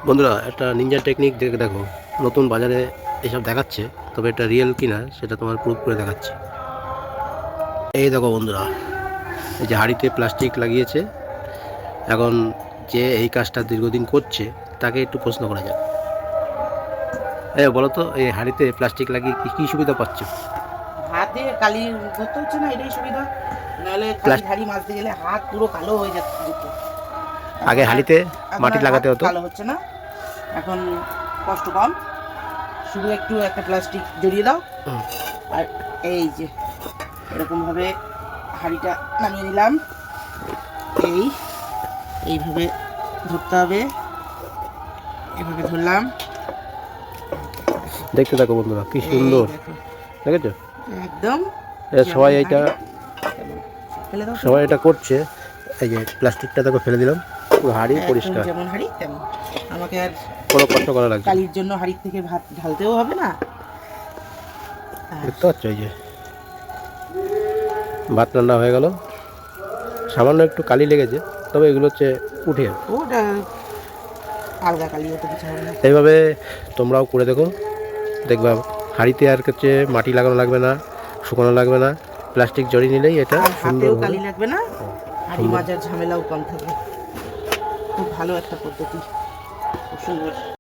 বন্ধুরা একটা Ninja technique দেখো, নতুন বাজারে এসব দেখাচ্ছে, তবে এটা রিয়েল কিনা সেটা তোমার প্রুফ করে দেখাচ্ছে। এই দেখো বন্ধুরা, এই যে হাঁড়িতে প্লাস্টিক লাগিয়েছে। এখন যে এই কাজটা দীর্ঘদিন করছে তাকে একটু প্রশ্ন করা যাক। বলো তো, এই হাঁড়িতে প্লাস্টিক লাগিয়ে কী সুবিধা পাচ্ছ? হাত দিয়ে কালি ধরতে হচ্ছে না, এটাই সুবিধা। নাহলে হাঁড়ি মাজতে গেলে হাত পুরো কালো হয়ে যাচ্ছে যেত। আগে হাঁড়িতে মাটি লাগাতে হতো, কালো হচ্ছে না, এখন কষ্ট কম। শুধু একটু একটা প্লাস্টিক জড়িয়ে দাও, আর এই যে এরকমভাবে হাঁড়িটা নামিয়ে নিলাম। এইভাবে ধরতে হবে, এইভাবে ধরলাম। দেখতে থাকো বন্ধুরা, কি সুন্দর দেখেছো। একদম সবাই এটা করছে। এই যে প্লাস্টিকটা দেখো ফেলে দিলাম, পুরো হাঁড়ি পরিষ্কার। যেমন হাঁড়ি তেমন, আমাকে আর কোনো কষ্ট করা লাগবে। কালির জন্য হাঁড়ির থেকে ভাত ঢালতেও হবে না। দেখতে পাচ্ছ, এই যে ভাত রান্না হয়ে গেল। সামান্য একটু কালি লেগেছে, তবে এগুলো হচ্ছে উঠে ওটা আলগা কালি, ওটা কিছু হবে না। এইভাবে তোমরাও করে দেখো, দেখবা হাঁড়িতে আর হচ্ছে মাটি লাগানো লাগবে না, শুকানো লাগবে না, প্লাস্টিক জড়িয়ে নিলেই এটা সুন্দর কালি লাগবে না, হাঁড়ি মাজার ঝামেলাও কম থাকবে। খুব ভালো একটা পদ্ধতি, খুব সুন্দর।